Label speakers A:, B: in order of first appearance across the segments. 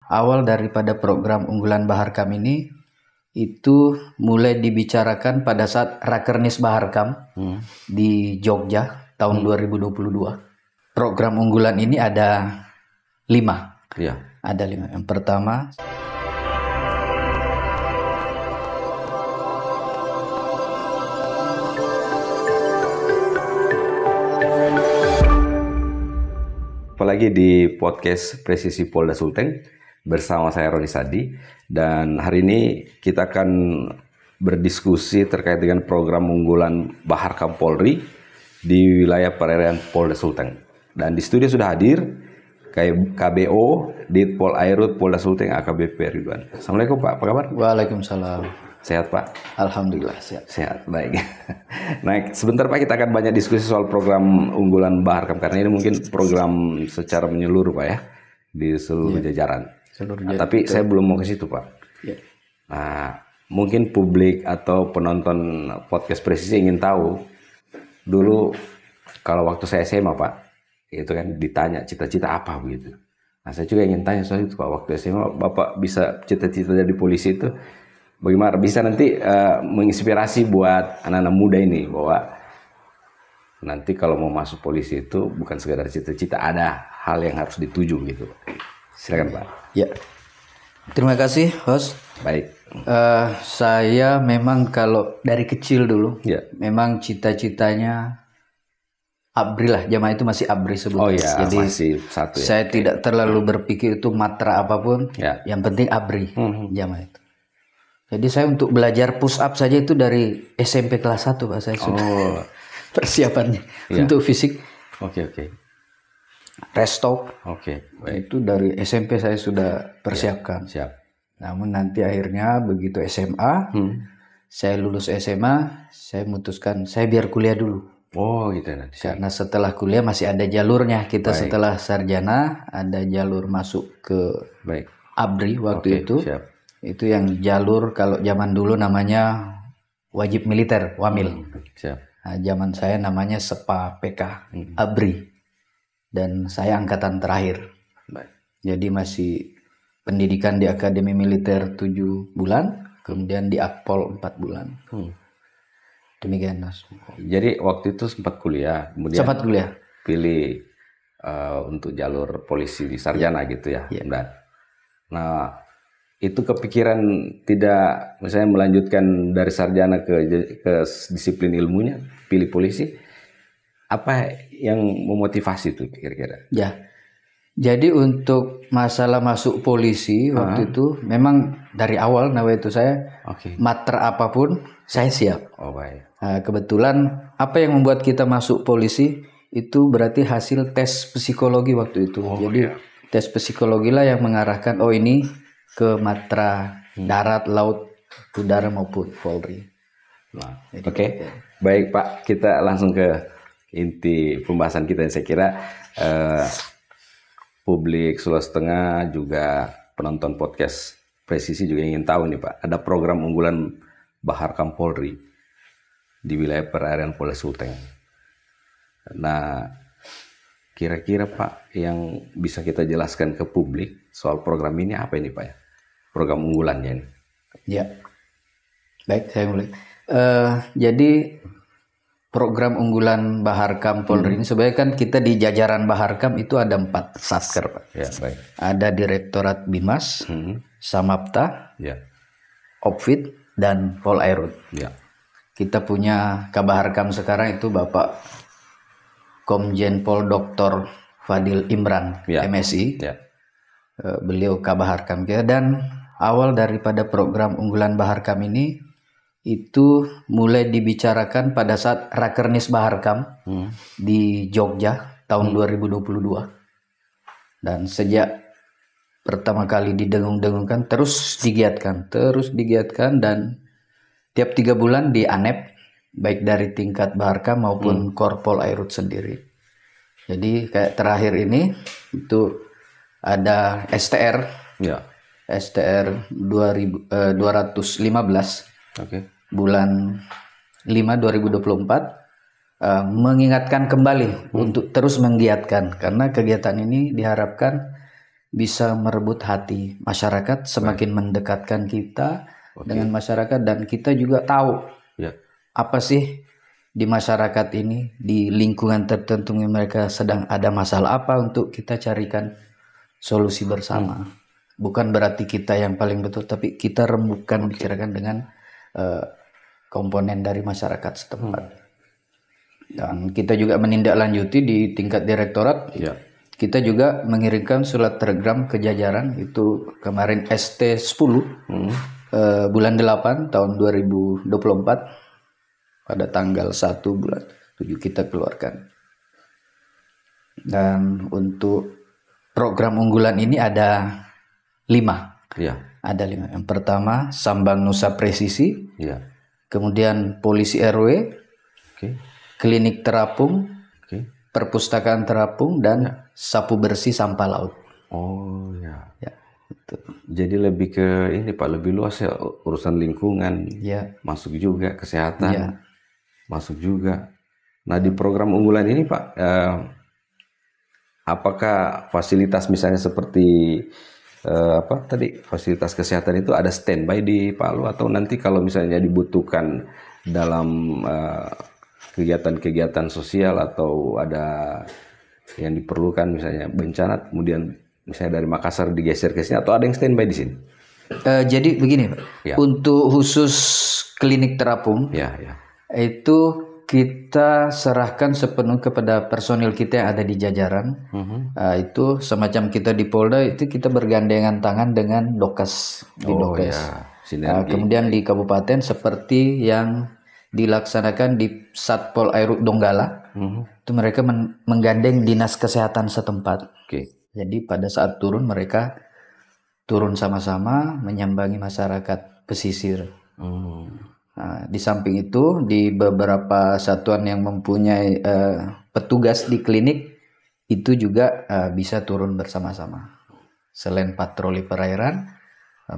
A: awal daripada program unggulan Baharkam ini itu mulai dibicarakan pada saat Rakernis Baharkam di Jogja tahun 2022. Program unggulan ini ada 5.
B: Ya.
A: Ada 5. Yang pertama,
B: apalagi di podcast Presisi Polda Sulteng bersama saya Roni Sadi, dan hari ini kita akan berdiskusi terkait dengan program unggulan Baharkam Polri di wilayah perairan Polda Sulteng. Dan di studio sudah hadir KBO Ditpol Airut Polda Sulteng AKBP Ridwan. Assalamualaikum Pak, apa kabar?
A: Waalaikumsalam.
B: Sehat Pak?
A: Alhamdulillah sehat.
B: Sehat, baik. Nah, sebentar Pak, kita akan banyak diskusi soal program unggulan Baharkam karena ini mungkin program secara menyeluruh Pak ya di seluruh jajaran. Tapi saya belum mau ke situ Pak.
A: Ya.
B: Nah, mungkin publik atau penonton podcast Presisi ingin tahu dulu kalau waktu saya SMA Pak, itu kan ditanya cita-cita apa begitu. Nah, saya juga ingin tanya soal itu Pak, waktu SMA Bapak bisa cita-cita jadi polisi itu bagaimana bisa nanti menginspirasi buat anak-anak muda ini bahwa nanti kalau mau masuk polisi itu bukan sekedar cita-cita, ada hal yang harus dituju gitu. Silakan Pak.
A: Ya. Terima kasih host.
B: Baik.
A: Saya memang kalau dari kecil dulu, memang cita-citanya ABRI lah. Zaman itu masih ABRI sebetulnya.
B: Oh iya,
A: jadi
B: masih satu ya.
A: Saya tidak terlalu berpikir itu matra apapun. Yang penting ABRI zaman itu. Jadi saya untuk belajar push up saja itu dari SMP kelas 1 Pak, saya sudah persiapannya untuk fisik.
B: Oke.
A: Restock.
B: Baik.
A: Itu dari SMP saya sudah persiapkan.
B: Siap.
A: Namun nanti akhirnya begitu SMA, saya lulus SMA, saya memutuskan saya biar kuliah dulu.
B: Oh gitu nanti.
A: Karena setelah kuliah masih ada jalurnya. Kita setelah sarjana ada jalur masuk ke ABRI waktu itu.
B: Siap.
A: Itu yang jalur kalau zaman dulu namanya wajib militer, Wamil. Nah, zaman saya namanya SEPA PK, ABRI. Dan saya angkatan terakhir. Jadi masih pendidikan di Akademi Militer 7 bulan, kemudian di Akpol 4 bulan. Demikian Mas.
B: Jadi waktu itu sempat kuliah, kemudian pilih untuk jalur polisi di sarjana gitu ya. Nah, itu kepikiran tidak misalnya melanjutkan dari sarjana ke disiplin ilmunya, pilih polisi, apa yang memotivasi itu kira-kira?
A: Ya, jadi untuk masalah masuk polisi waktu itu memang dari awal itu saya matra apapun saya siap. Nah, kebetulan apa yang membuat kita masuk polisi itu berarti hasil tes psikologi waktu itu. Jadi tes psikologi lah yang mengarahkan ini ke matra darat, laut, udara maupun Polri.
B: Baik Pak, kita langsung ke inti pembahasan kita. Saya kira publik Sulawesi Tengah juga penonton podcast Presisi juga ingin tahu nih Pak, ada program unggulan Baharkam Polri di wilayah perairan Polda Sulteng. Nah, kira-kira Pak yang bisa kita jelaskan ke publik soal program ini apa ini Pak ya? Program unggulannya ini.
A: Ya, baik saya mulai. Jadi program unggulan Baharkam Polri ini sebenarnya kan kita di jajaran Baharkam itu ada 4 satker Pak.
B: Ya, baik.
A: Ada Direktorat Bimas, Samapta, Opfit, dan Pol Airut. Kita punya Kabaharkam sekarang itu Bapak Komjen Pol Dr. Fadil Imran, MSI. Beliau Kabaharkam kita, dan awal daripada program unggulan Baharkam ini itu mulai dibicarakan pada saat Rakernis Baharkam di Jogja tahun 2022. Dan sejak pertama kali didengung-dengungkan terus digiatkan dan tiap 3 bulan di ANEP baik dari tingkat Baharkam maupun Korpol Airut sendiri. Jadi kayak terakhir ini itu ada STR, STR 215 bulan 5 2024 mengingatkan kembali untuk terus menggiatkan, karena kegiatan ini diharapkan bisa merebut hati masyarakat, semakin mendekatkan kita dengan masyarakat, dan kita juga tahu apa sih di masyarakat ini, di lingkungan tertentu mereka sedang ada masalah apa, untuk kita carikan solusi bersama. Bukan berarti kita yang paling betul, tapi kita rembukan, bicarakan dengan komponen dari masyarakat setempat. Dan kita juga menindaklanjuti di tingkat direktorat. Kita juga mengirimkan surat telegram ke jajaran, itu kemarin ST10 bulan 8 tahun 2024 pada tanggal 1 bulan 7 kita keluarkan. Dan untuk program unggulan ini ada 5. Ada 5. Yang pertama Sambang Nusa Presisi, kemudian Polisi RW, Klinik Terapung, Perpustakaan Terapung, dan Sapu Bersih Sampah Laut.
B: Gitu. Jadi lebih ke ini Pak, lebih luas ya, urusan lingkungan, masuk juga kesehatan, masuk juga. Nah di program unggulan ini Pak, apakah fasilitas misalnya seperti fasilitas kesehatan itu ada standby di Palu, atau nanti kalau misalnya dibutuhkan dalam kegiatan-kegiatan sosial atau ada yang diperlukan misalnya bencana, kemudian misalnya dari Makassar digeser ke sini, atau ada yang standby di sini?
A: Jadi begini Pak, untuk khusus klinik terapung itu kita serahkan sepenuh kepada personil kita yang ada di jajaran. Itu semacam kita di Polda itu kita bergandengan tangan dengan Dokes di Dokes. Kemudian di kabupaten seperti yang dilaksanakan di Satpol Airut Donggala, itu mereka menggandeng dinas kesehatan setempat. Jadi pada saat turun, mereka turun sama-sama menyambangi masyarakat pesisir. Nah, di samping itu di beberapa satuan yang mempunyai petugas di klinik itu juga bisa turun bersama-sama. Selain patroli perairan,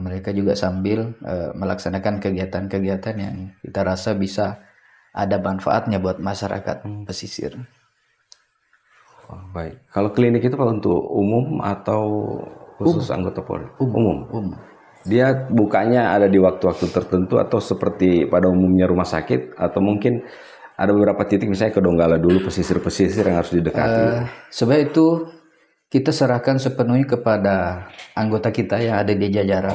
A: mereka juga sambil melaksanakan kegiatan-kegiatan yang kita rasa bisa ada manfaatnya buat masyarakat pesisir.
B: Baik. Kalau klinik itu Pak untuk umum atau khusus anggota Polri? Umum. Dia bukanya ada di waktu-waktu tertentu atau seperti pada umumnya rumah sakit, atau mungkin ada beberapa titik misalnya ke Donggala dulu, pesisir-pesisir yang harus didekati?
A: Sebenarnya itu kita serahkan sepenuhnya kepada anggota kita yang ada di jajaran.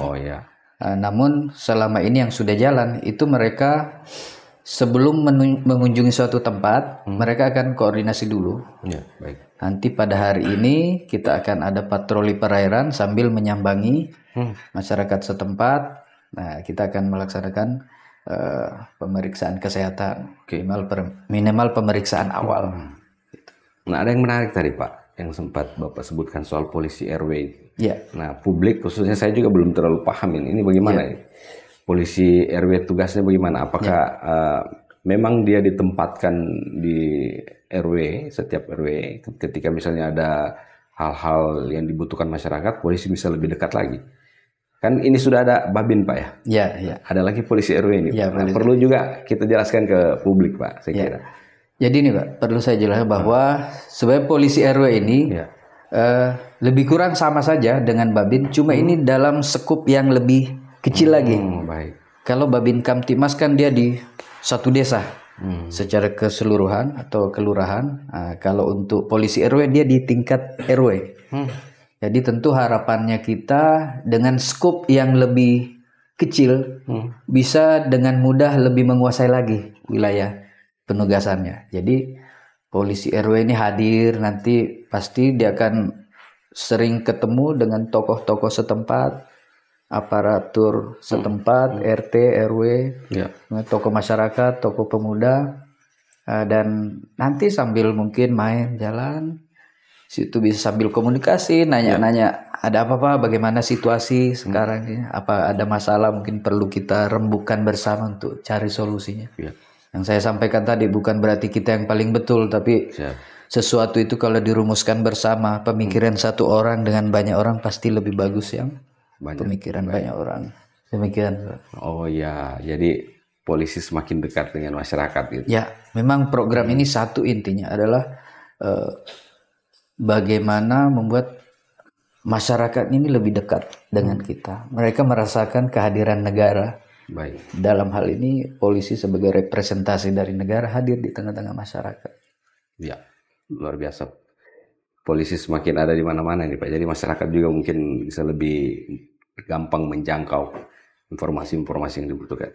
A: Namun selama ini yang sudah jalan itu mereka sebelum mengunjungi suatu tempat, mereka akan koordinasi dulu.
B: Baik.
A: Nanti pada hari ini kita akan ada patroli perairan sambil menyambangi masyarakat setempat. Nah, kita akan melaksanakan pemeriksaan kesehatan, minimal pemeriksaan awal.
B: Nah, ada yang menarik tadi Pak, yang sempat Bapak sebutkan soal polisi RW. Nah, publik khususnya saya juga belum terlalu paham ini bagaimana ini? Polisi RW tugasnya bagaimana? Apakah memang dia ditempatkan di RW, setiap RW, ketika misalnya ada hal-hal yang dibutuhkan masyarakat, polisi bisa lebih dekat lagi? Kan ini sudah ada Babin Pak ya? Ada lagi polisi RW ini. Nah, perlu juga kita jelaskan ke publik Pak, saya kira.
A: Jadi ini Pak, perlu saya jelaskan bahwa sebenarnya polisi RW ini lebih kurang sama saja dengan Babin, cuma ini dalam skup yang lebih kecil lagi. Kalau Babin Kamtibmas kan dia di satu desa secara keseluruhan atau kelurahan. Kalau untuk polisi RW dia di tingkat RW. Jadi tentu harapannya kita dengan skup yang lebih kecil bisa dengan mudah lebih menguasai lagi wilayah penugasannya. Jadi polisi RW ini hadir, nanti pasti dia akan sering ketemu dengan tokoh-tokoh setempat, aparatur setempat, RT, RW, tokoh masyarakat, tokoh pemuda, dan nanti sambil mungkin main jalan, situ bisa sambil komunikasi, nanya-nanya ada apa-apa, bagaimana situasi sekarang ini, apa ada masalah mungkin perlu kita rembukan bersama untuk cari solusinya. Yang saya sampaikan tadi bukan berarti kita yang paling betul, tapi sesuatu itu kalau dirumuskan bersama, pemikiran satu orang dengan banyak orang pasti lebih bagus yang pemikiran banyak orang. Demikian.
B: Jadi polisi semakin dekat dengan masyarakat gitu.
A: Memang program ini satu intinya adalah bagaimana membuat masyarakat ini lebih dekat dengan kita. Mereka merasakan kehadiran negara.
B: Baik.
A: Dalam hal ini polisi sebagai representasi dari negara hadir di tengah-tengah masyarakat.
B: Ya, luar biasa. Polisi semakin ada di mana-mana nih Pak. Jadi masyarakat juga mungkin bisa lebih gampang menjangkau informasi-informasi yang dibutuhkan.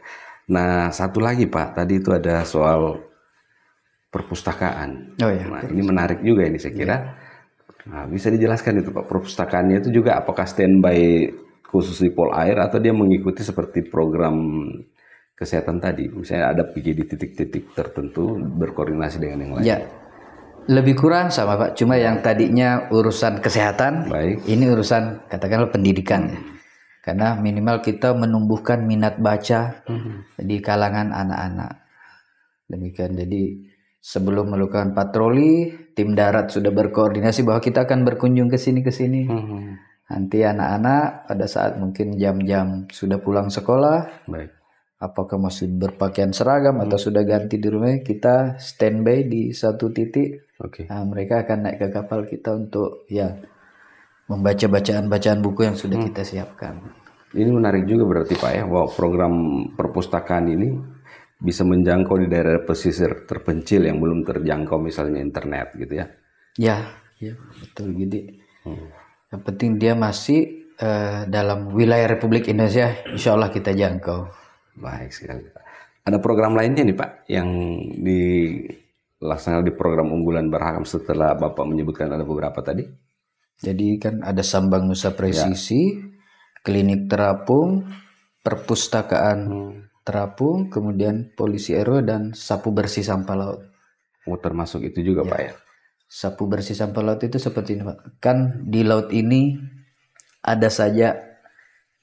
B: Nah, satu lagi Pak, tadi itu ada soal perpustakaan.
A: Oh ya.
B: Nah, ini menarik juga ini saya kira. Nah, bisa dijelaskan itu Pak, perpustakaannya itu juga apakah standby khusus di Polair atau dia mengikuti seperti program kesehatan tadi? Misalnya ada pergi di titik-titik tertentu berkoordinasi dengan yang lain.
A: Ya. Lebih kurang sama Pak, cuma yang tadinya urusan kesehatan,
B: baik,
A: ini urusan katakanlah pendidikan. Karena minimal kita menumbuhkan minat baca di kalangan anak-anak. Demikian. Jadi sebelum melakukan patroli, tim darat sudah berkoordinasi bahwa kita akan berkunjung ke sini. Nanti anak-anak pada saat mungkin jam-jam sudah pulang sekolah, baik, apakah masih berpakaian seragam atau sudah ganti di rumah, kita standby di satu titik. Nah, mereka akan naik ke kapal kita untuk ya membaca bacaan buku yang sudah kita siapkan.
B: Ini menarik juga berarti Pak ya, bahwa program perpustakaan ini bisa menjangkau di daerah pesisir terpencil yang belum terjangkau misalnya internet gitu ya.
A: Ya betul gitu. Yang penting dia masih dalam wilayah Republik Indonesia, insya Allah kita jangkau.
B: Baik sekali Pak. Ada program lainnya nih Pak yang dilaksanakan di program unggulan Berhakam setelah Bapak menyebutkan ada beberapa tadi?
A: Jadi kan ada Sambang Nusa Presisi, Klinik Terapung, Perpustakaan Terapung, kemudian Polisi RW dan Sapu Bersih Sampah Laut.
B: Oh, termasuk itu juga Pak ya?
A: Sapu bersih sampah laut itu seperti ini Pak. Kan di laut ini ada saja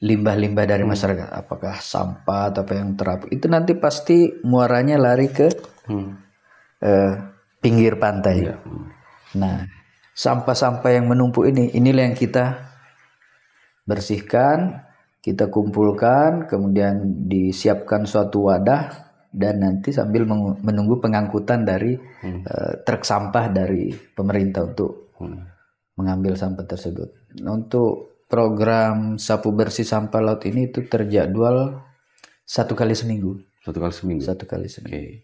A: limbah-limbah dari masyarakat, apakah sampah atau apa yang terapung. Itu nanti pasti muaranya lari ke pinggir pantai. Nah, sampah-sampah yang menumpuk inilah yang kita bersihkan, kita kumpulkan, kemudian disiapkan suatu wadah, dan nanti sambil menunggu pengangkutan dari truk sampah dari pemerintah untuk mengambil sampah tersebut. Nah, untuk program sapu bersih sampah laut ini itu terjadwal 1 kali seminggu.
B: 1 kali seminggu?
A: 1 kali seminggu.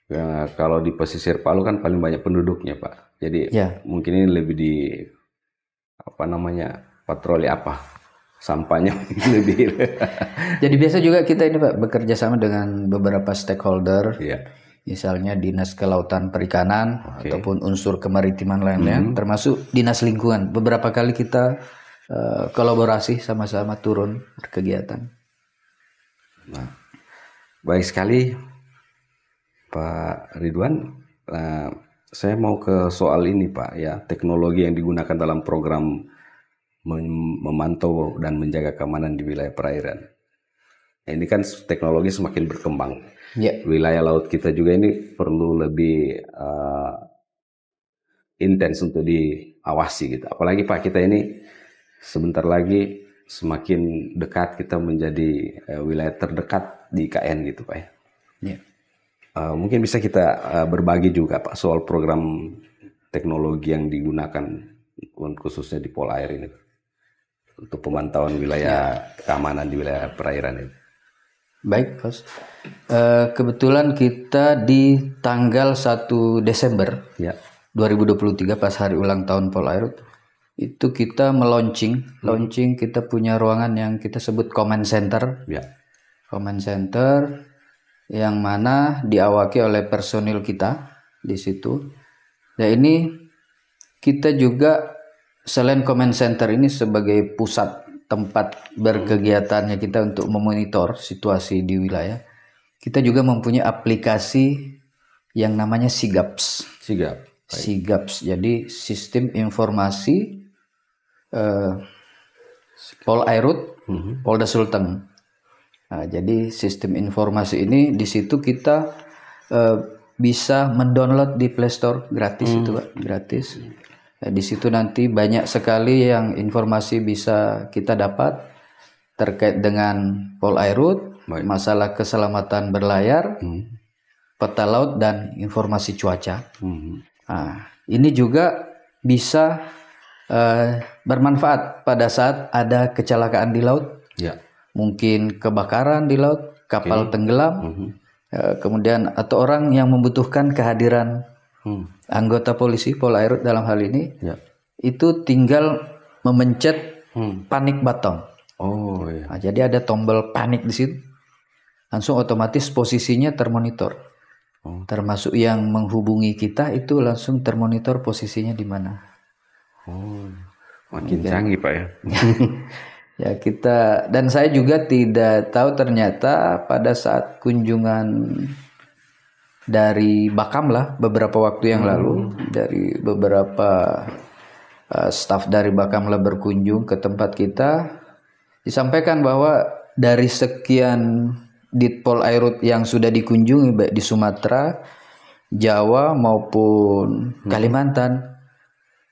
B: Ya, kalau di pesisir Palu kan paling banyak penduduknya Pak. Jadi mungkin ini lebih di patroli apa? Sampahnya lebih.
A: Jadi biasa juga kita ini Pak bekerja sama dengan beberapa stakeholder, misalnya Dinas Kelautan Perikanan ataupun unsur kemaritiman lainnya, termasuk Dinas Lingkungan. Beberapa kali kita kolaborasi sama-sama turun berkegiatan.
B: Nah, baik sekali Pak Ridwan. Saya mau ke soal ini Pak ya, teknologi yang digunakan dalam program memantau dan menjaga keamanan di wilayah perairan. Ini kan teknologi semakin berkembang. Wilayah laut kita juga ini perlu lebih intens untuk diawasi gitu. Apalagi Pak, kita ini sebentar lagi semakin dekat kita menjadi wilayah terdekat di IKN gitu Pak ya. Mungkin bisa kita berbagi juga Pak soal program teknologi yang digunakan khususnya di Polair ini untuk pemantauan wilayah keamanan di wilayah perairan ini.
A: Baik, Bos. Kebetulan kita di tanggal 1 Desember 2023 pas hari ulang tahun Polair itu kita launching kita punya ruangan yang kita sebut command center. Command center yang mana diawaki oleh personil kita di situ. Dan ini kita juga selain command center ini sebagai pusat tempat berkegiatannya kita untuk memonitor situasi di wilayah, kita juga mempunyai aplikasi yang namanya SIGAPS. SIGAPS, jadi Sistem Informasi Polairut Polda Sulteng. Nah, jadi sistem informasi ini di situ kita bisa mendownload di Play Store gratis itu Pak, gratis. Di situ nanti banyak sekali yang informasi bisa kita dapat terkait dengan Polairut, masalah keselamatan berlayar, peta laut dan informasi cuaca. Nah, ini juga bisa bermanfaat pada saat ada kecelakaan di laut,
B: ya.
A: Mungkin kebakaran di laut, kapal tenggelam, kemudian atau orang yang membutuhkan kehadiran anggota polisi, Polairut dalam hal ini, itu tinggal memencet panic button.
B: Oh iya.
A: Nah, jadi ada tombol panik di situ, langsung otomatis posisinya termonitor. Termasuk yang menghubungi kita itu langsung termonitor posisinya di mana.
B: Oh, makin canggih Pak ya.
A: Ya kita, dan saya juga tidak tahu ternyata pada saat kunjungan dari Bakamla beberapa waktu yang lalu, dari beberapa staf dari Bakamla berkunjung ke tempat kita, disampaikan bahwa dari sekian Ditpol Airut yang sudah dikunjungi baik di Sumatera, Jawa maupun Kalimantan,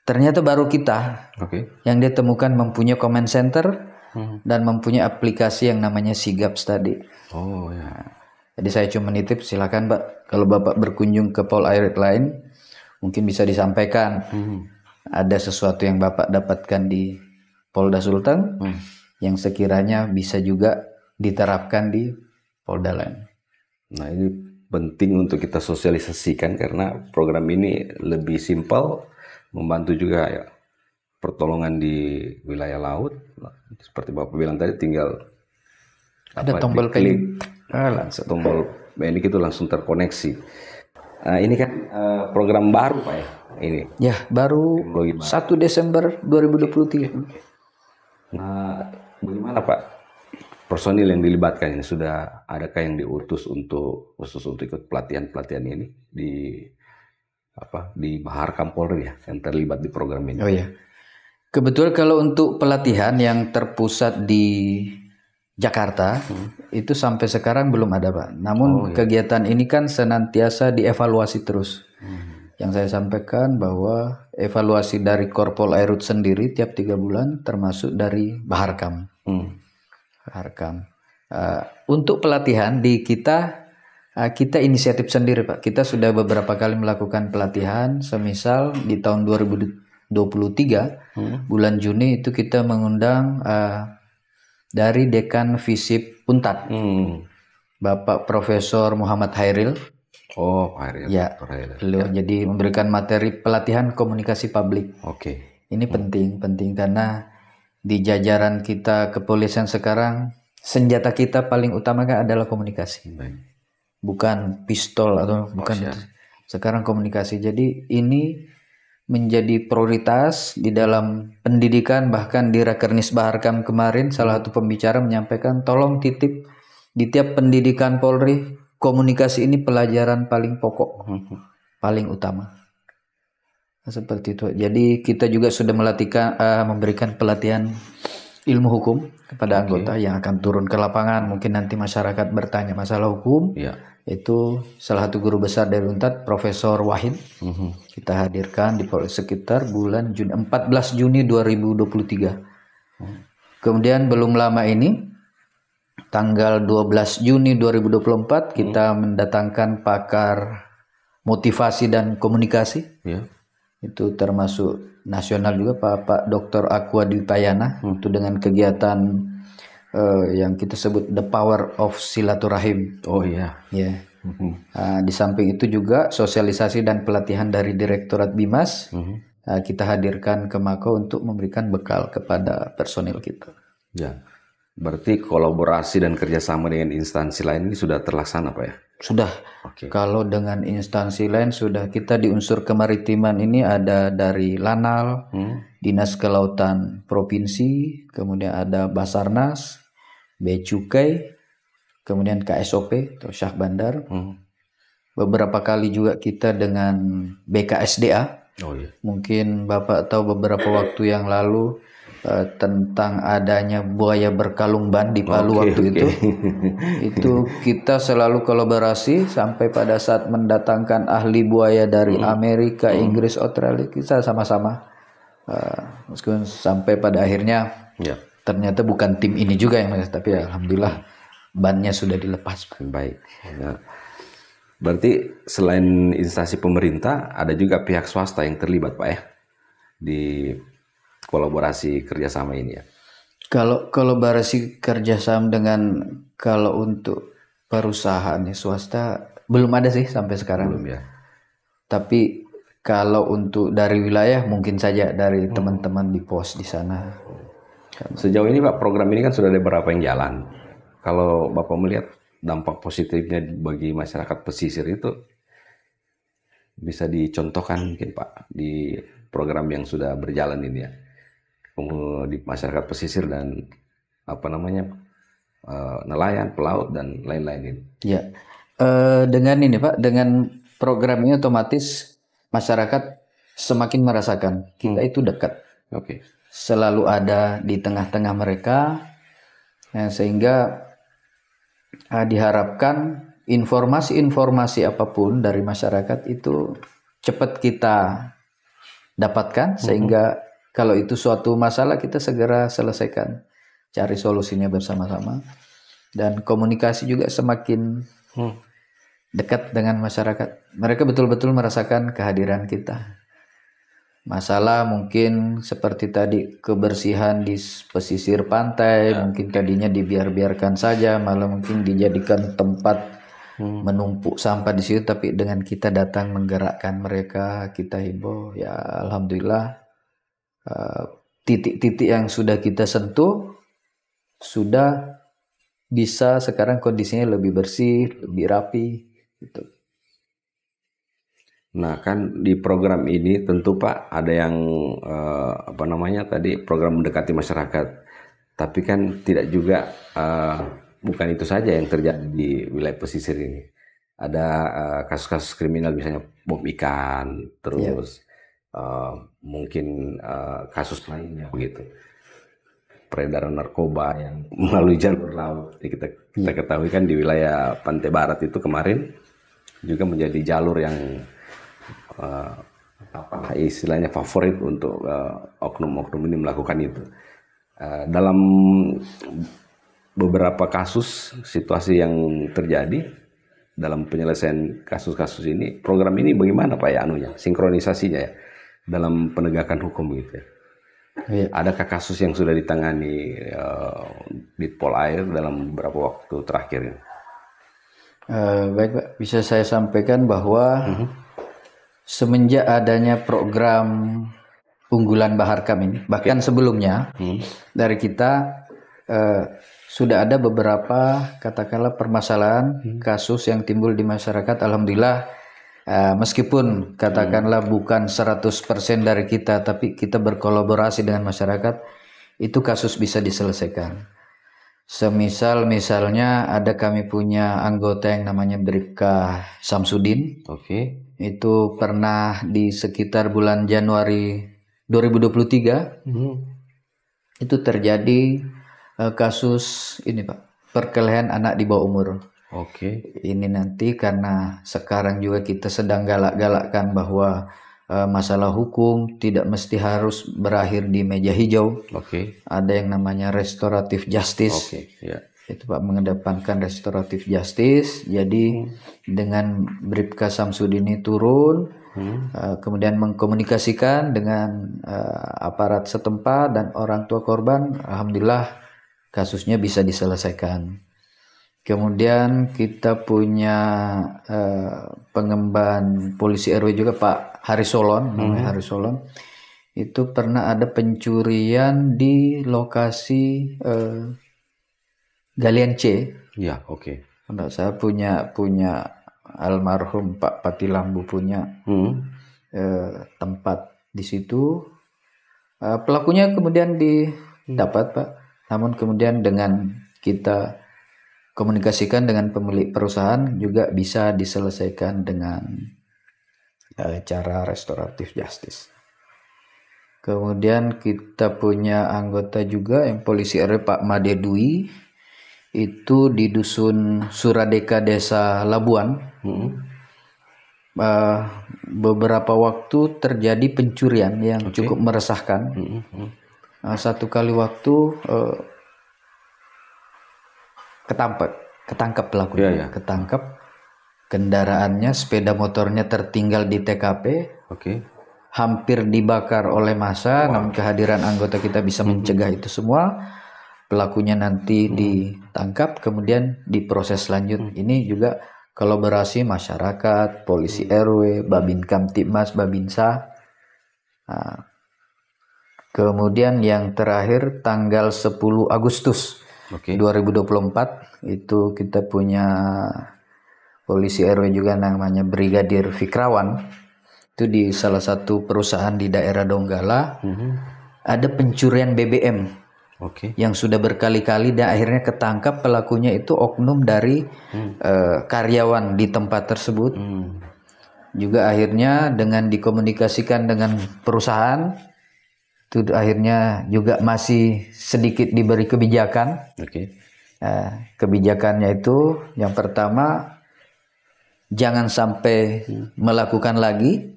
A: ternyata baru kita yang ditemukan mempunyai command center dan mempunyai aplikasi yang namanya Sigaps tadi.
B: Oh ya.
A: Jadi saya cuma nitip, silakan Pak, kalau Bapak berkunjung ke Polairut lain, mungkin bisa disampaikan ada sesuatu yang Bapak dapatkan di Polda Sulteng yang sekiranya bisa juga diterapkan di Polda lain.
B: Nah ini penting untuk kita sosialisasikan karena program ini lebih simpel, membantu juga ya pertolongan di wilayah laut. Seperti Bapak bilang tadi, tinggal
A: ada tombol klik,
B: langsung tombol ini itu langsung terkoneksi. Ini kan program baru Pak ya ini.
A: Ya baru 1 Desember 2023.
B: Nah bagaimana Pak personil yang dilibatkan ini, sudah adakah yang diutus untuk khusus untuk ikut pelatihan ini di Baharkam Polri ya yang terlibat di program ini?
A: Oh ya, kebetulan kalau untuk pelatihan yang terpusat di Jakarta itu sampai sekarang belum ada Pak. Namun kegiatan ini kan senantiasa dievaluasi terus. Yang saya sampaikan bahwa evaluasi dari Korpol Airut sendiri tiap 3 bulan, termasuk dari Baharkam. Baharkam. Untuk pelatihan di kita inisiatif sendiri Pak. Kita sudah beberapa kali melakukan pelatihan, semisal di tahun 2023 bulan Juni itu kita mengundang dari Dekan Visip Untat, Bapak Profesor Muhammad Hairil.
B: Oh, Hairil.
A: Ya, beliau jadi memberikan materi pelatihan komunikasi publik. Ini penting karena di jajaran kita kepolisian sekarang, senjata kita paling utama kan adalah komunikasi. Bukan pistol atau bukan itu. Sekarang komunikasi. Jadi ini menjadi prioritas di dalam pendidikan. Bahkan di Rakernis Baharkam kemarin salah satu pembicara menyampaikan, tolong titip di tiap pendidikan Polri, komunikasi ini pelajaran paling pokok, paling utama. Seperti itu. Jadi kita juga sudah memberikan pelatihan ilmu hukum kepada anggota yang akan turun ke lapangan. Mungkin nanti masyarakat bertanya masalah hukum. Itu salah satu guru besar dari Untat, Profesor Wahid. Kita hadirkan di sekitar bulan Juni, 14 Juni 2023. Kemudian belum lama ini, tanggal 12 Juni 2024, kita mendatangkan pakar motivasi dan komunikasi. Itu termasuk nasional juga, Pak Dr. Aqua Dwipayana, itu dengan kegiatan yang kita sebut The Power of Silaturahim. Di samping itu juga sosialisasi dan pelatihan dari Direktorat Bimas, kita hadirkan ke Mako untuk memberikan bekal kepada personil kita.
B: Berarti kolaborasi dan kerjasama dengan instansi lain ini sudah terlaksana Pak ya?
A: Sudah. Kalau dengan instansi lain sudah, kita di unsur kemaritiman ini ada dari Lanal, Dinas Kelautan Provinsi, kemudian ada Basarnas, Bea Cukai, kemudian KSOP atau Syah Bandar. Beberapa kali juga kita dengan BKSDA. Mungkin Bapak tahu beberapa waktu yang lalu tentang adanya buaya berkalung ban di Palu waktu itu. Itu kita selalu kolaborasi sampai pada saat mendatangkan ahli buaya dari Amerika, Inggris, Australia, kita sama-sama meskipun sampai pada akhirnya ternyata bukan tim ini juga yang tapi alhamdulillah bannya sudah dilepas.
B: Baik. Berarti selain instansi pemerintah ada juga pihak swasta yang terlibat Pak ya di kolaborasi kerjasama ini ya?
A: Kalau kolaborasi kerjasama kalau untuk perusahaan swasta belum ada sih sampai sekarang.
B: Belum ya.
A: Tapi kalau untuk dari wilayah mungkin saja dari teman-teman di pos di sana.
B: Sejauh ini Pak, program ini kan sudah ada beberapa yang jalan. Kalau Bapak melihat dampak positifnya bagi masyarakat pesisir itu bisa dicontohkan mungkin Pak di program yang sudah berjalan ini ya, di masyarakat pesisir dan nelayan, pelaut dan lain-lain ini.
A: Ya, dengan ini Pak, dengan program ini otomatis masyarakat semakin merasakan kita itu dekat.
B: Oke.
A: Selalu ada di tengah-tengah mereka, sehingga diharapkan informasi-informasi apapun dari masyarakat itu cepat kita dapatkan, sehingga kalau itu suatu masalah kita segera selesaikan, cari solusinya bersama-sama, dan komunikasi juga semakin dekat dengan masyarakat. Mereka betul-betul merasakan kehadiran kita. Masalah mungkin seperti tadi kebersihan di pesisir pantai, mungkin tadinya dibiarkan saja, malah mungkin dijadikan tempat menumpuk sampah di situ, tapi dengan kita datang menggerakkan mereka, kita himbau, ya alhamdulillah titik-titik yang sudah kita sentuh sudah bisa sekarang kondisinya lebih bersih, lebih rapi gitu.
B: Nah kan di program ini tentu Pak ada yang tadi program mendekati masyarakat, tapi kan tidak juga bukan itu saja yang terjadi di wilayah pesisir ini. Ada kasus-kasus kriminal misalnya bom ikan, terus mungkin kasus lainnya begitu, peredaran narkoba yang melalui jalur laut. Kita ketahui kan di wilayah Pantai Barat itu kemarin juga menjadi jalur yang istilahnya favorit untuk oknum-oknum ini melakukan itu. Dalam beberapa kasus situasi yang terjadi dalam penyelesaian kasus-kasus ini, program ini bagaimana Pak ya sinkronisasinya ya dalam penegakan hukum gitu ya?
A: Iya.
B: Adakah kasus yang sudah ditangani di Polair dalam beberapa waktu terakhir ini?
A: Baik Pak, bisa saya sampaikan bahwa semenjak adanya program unggulan Baharkam ini, bahkan sebelumnya dari kita sudah ada beberapa katakanlah permasalahan kasus yang timbul di masyarakat. Alhamdulillah, meskipun katakanlah bukan 100% dari kita, tapi kita berkolaborasi dengan masyarakat, itu kasus bisa diselesaikan. Misalnya ada kami punya anggota yang namanya Bribka Samsudin.
B: Oke.
A: Itu pernah di sekitar bulan Januari 2023 itu terjadi kasus ini Pak, perkelahian anak di bawah umur.
B: Oke.
A: Ini nanti karena sekarang juga kita sedang galak-galakkan bahwa masalah hukum tidak mesti harus berakhir di meja hijau.
B: Oke.
A: Ada yang namanya restoratif justice.
B: Oke. Ya.
A: Itu Pak, mengedepankan restoratif justice. Jadi dengan Bribka Samsudin ini turun, kemudian mengkomunikasikan dengan aparat setempat dan orang tua korban. Alhamdulillah kasusnya bisa diselesaikan. Kemudian kita punya pengemban polisi RW juga Pak Harisolon, namanya Harisolon. Itu pernah ada pencurian di lokasi Galian C.
B: Ya, oke.
A: Saya punya almarhum Pak Patilambu punya tempat di situ. Pelakunya kemudian didapat Pak. Namun kemudian dengan kita komunikasikan dengan pemilik perusahaan juga bisa diselesaikan dengan cara restoratif justice. Kemudian kita punya anggota juga yang polisi RW Pak Made Dwi, itu di dusun Suradeka Desa Labuan. Beberapa waktu terjadi pencurian yang cukup meresahkan. Satu kali waktu ketangkap pelakunya, ketangkap, kendaraannya sepeda motornya tertinggal di TKP. hampir dibakar oleh massa, namun kehadiran anggota kita bisa mencegah itu semua. Pelakunya nanti ditangkap, kemudian diproses lanjut. Ini juga kolaborasi masyarakat, polisi RW, Babin Kamtibmas, Babinsa. Nah, kemudian yang terakhir tanggal 10 Agustus 2024 itu kita punya polisi RW juga namanya Brigadir Fikrawan. Itu di salah satu perusahaan di daerah Donggala. Ada pencurian BBM. Yang sudah berkali-kali dan akhirnya ketangkap pelakunya itu oknum dari karyawan di tempat tersebut. Juga akhirnya dengan dikomunikasikan dengan perusahaan itu akhirnya juga masih sedikit diberi kebijakan. Kebijakannya itu yang pertama, jangan sampai melakukan lagi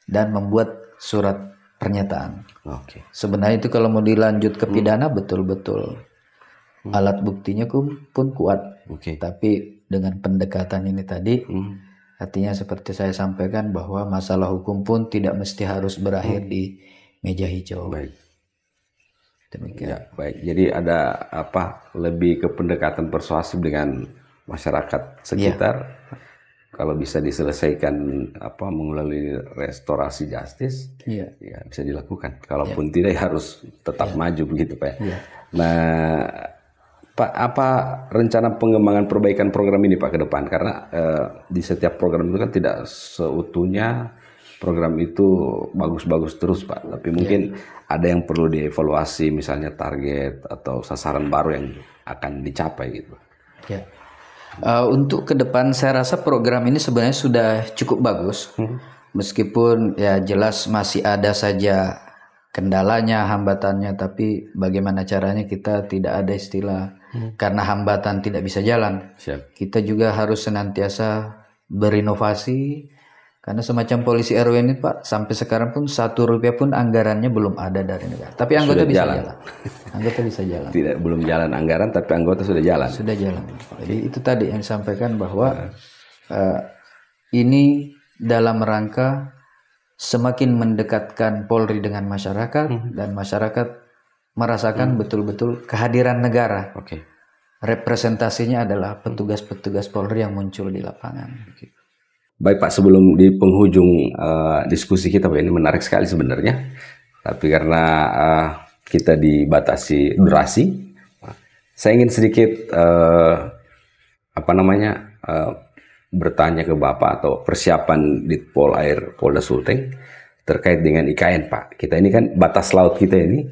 A: dan membuat surat pernyataan. Sebenarnya itu kalau mau dilanjut ke pidana betul-betul alat buktinya pun kuat. Tapi dengan pendekatan ini tadi, artinya seperti saya sampaikan bahwa masalah hukum pun tidak mesti harus berakhir di meja hijau. Demikian.
B: Ya, baik. Jadi ada lebih ke pendekatan persuasif dengan masyarakat sekitar. Kalau bisa diselesaikan melalui restorasi justice, ya bisa dilakukan. Kalaupun tidak harus tetap maju begitu Pak. Nah, Pak, apa rencana pengembangan perbaikan program ini Pak ke depan? Karena di setiap program itu kan tidak seutuhnya program itu bagus-bagus terus Pak. Tapi mungkin ada yang perlu dievaluasi, misalnya target atau sasaran baru yang akan dicapai gitu.
A: Untuk ke depan saya rasa program ini sebenarnya sudah cukup bagus. Meskipun ya jelas masih ada saja kendalanya, hambatannya, tapi bagaimana caranya kita tidak ada istilah karena hambatan tidak bisa jalan. Kita juga harus senantiasa berinovasi, karena semacam polisi RW ini Pak, sampai sekarang pun 1 rupiah pun anggarannya belum ada dari negara. Tapi anggota sudah bisa jalan. Anggota bisa jalan.
B: Tidak, belum jalan anggaran, tapi anggota sudah jalan.
A: Sudah jalan. Jadi itu tadi yang disampaikan bahwa ini dalam rangka semakin mendekatkan Polri dengan masyarakat dan masyarakat merasakan betul-betul kehadiran negara. Representasinya adalah petugas-petugas Polri yang muncul di lapangan.
B: Baik Pak, sebelum di penghujung diskusi kita Pak, ini menarik sekali sebenarnya. Tapi karena kita dibatasi durasi, saya ingin sedikit bertanya ke Bapak atau persiapan di Polair Polda Sulteng terkait dengan IKN Pak. Kita ini kan batas laut kita ini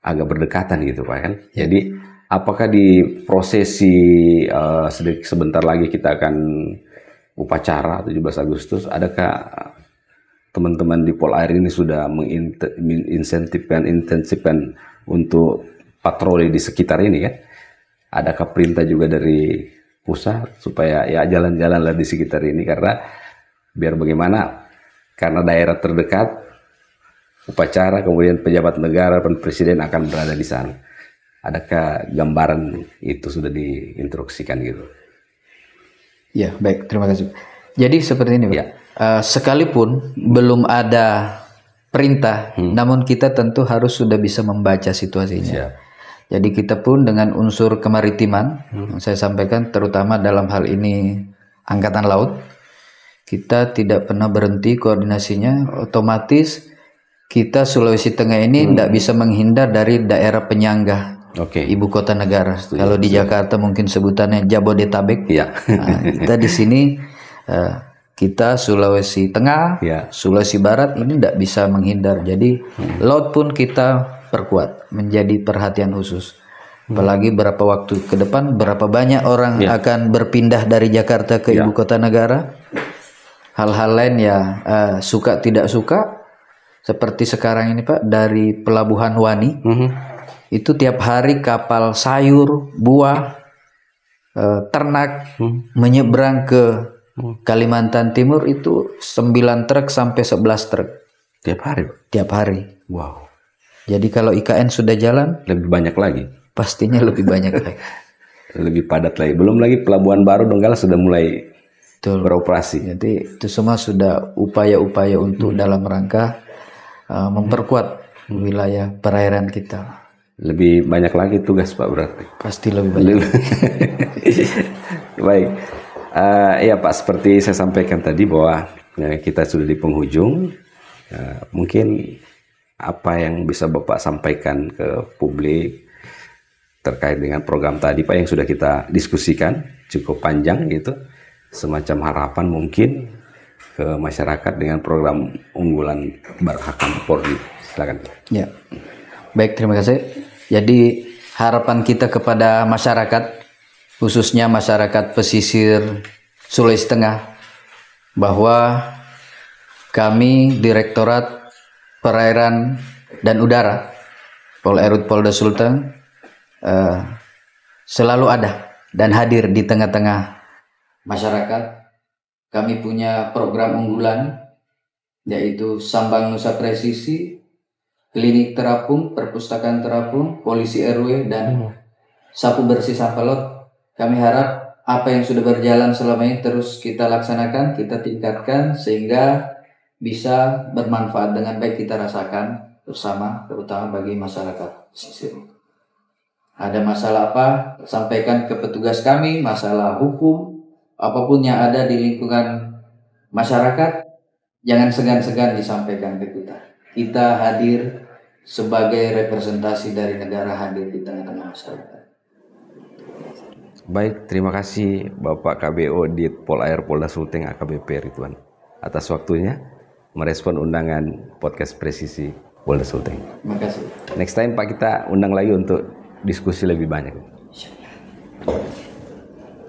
B: agak berdekatan gitu Pak kan. Jadi apakah di prosesi sebentar lagi kita akan upacara 17 Agustus, adakah teman-teman di Polair ini sudah intensifkan untuk patroli di sekitar ini kan? Adakah perintah juga dari pusat supaya ya jalan-jalanlah di sekitar ini, karena biar bagaimana, karena daerah terdekat upacara, kemudian pejabat negara dan presiden akan berada di sana. Adakah gambaran itu sudah diinstruksikan gitu?
A: Ya, baik, terima kasih. Jadi seperti ini, Pak. Sekalipun belum ada perintah, namun kita tentu harus sudah bisa membaca situasinya. Jadi kita pun dengan unsur kemaritiman, saya sampaikan terutama dalam hal ini Angkatan Laut, kita tidak pernah berhenti koordinasinya. Otomatis kita Sulawesi Tengah ini tidak bisa menghindar dari daerah penyangga. Ibu kota negara. Kalau di Jakarta mungkin sebutannya Jabodetabek. Nah, kita di sini kita Sulawesi Tengah, Sulawesi Barat ini tidak bisa menghindar. Jadi laut pun kita perkuat menjadi perhatian khusus. Apalagi berapa waktu ke depan, berapa banyak orang akan berpindah dari Jakarta ke ibu kota negara. Hal-hal lain ya suka tidak suka. Seperti sekarang ini Pak, dari Pelabuhan Wani. Itu tiap hari kapal sayur, buah, ternak menyeberang ke Kalimantan Timur itu 9 truk sampai 11 truk.
B: Tiap hari?
A: Tiap hari.
B: Wow.
A: Jadi kalau IKN sudah jalan,
B: lebih banyak lagi?
A: Pastinya lebih banyak lagi.
B: Lebih padat lagi. Belum lagi Pelabuhan Baru Donggala sudah mulai beroperasi.
A: Jadi itu semua sudah upaya-upaya untuk dalam rangka memperkuat wilayah perairan kita.
B: Lebih banyak lagi tugas Pak berarti.
A: Pasti lebih banyak.
B: Baik. Ya Pak, seperti saya sampaikan tadi bahwa kita sudah di penghujung. Mungkin apa yang bisa Bapak sampaikan ke publik terkait dengan program tadi Pak yang sudah kita diskusikan cukup panjang gitu, semacam harapan mungkin ke masyarakat dengan program unggulan Barahakam Polri. Silakan.
A: Ya, baik, terima kasih. Jadi harapan kita kepada masyarakat, khususnya masyarakat pesisir Sulawesi Tengah, bahwa kami Direktorat Perairan dan Udara Polairut Polda Sulteng selalu ada dan hadir di tengah-tengah masyarakat. Kami punya program unggulan yaitu Sambang Nusa Presisi, Klinik Terapung, Perpustakaan Terapung, Polisi RW, dan Sapu Bersih Sampah Laut. Kami harap apa yang sudah berjalan selama ini terus kita laksanakan, kita tingkatkan sehingga bisa bermanfaat dengan baik kita rasakan bersama, terutama bagi masyarakat pesisir. Ada masalah apa, sampaikan ke petugas kami, masalah hukum, apapun yang ada di lingkungan masyarakat, jangan segan-segan disampaikan ke kita. Kita hadir sebagai representasi dari negara, hadir di tengah-tengah masyarakat.
B: Baik, terima kasih Bapak KBO Dit Polair Polda Sulteng AKBP Ridwan atas waktunya merespon undangan podcast Presisi Polda Sulteng.
A: Terima kasih.
B: Next time Pak, kita undang lagi untuk diskusi lebih banyak.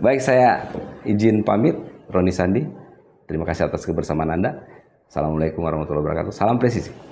B: Baik, saya izin pamit. Roni Sandi, terima kasih atas kebersamaan Anda. Assalamualaikum warahmatullahi wabarakatuh. Salam presisi.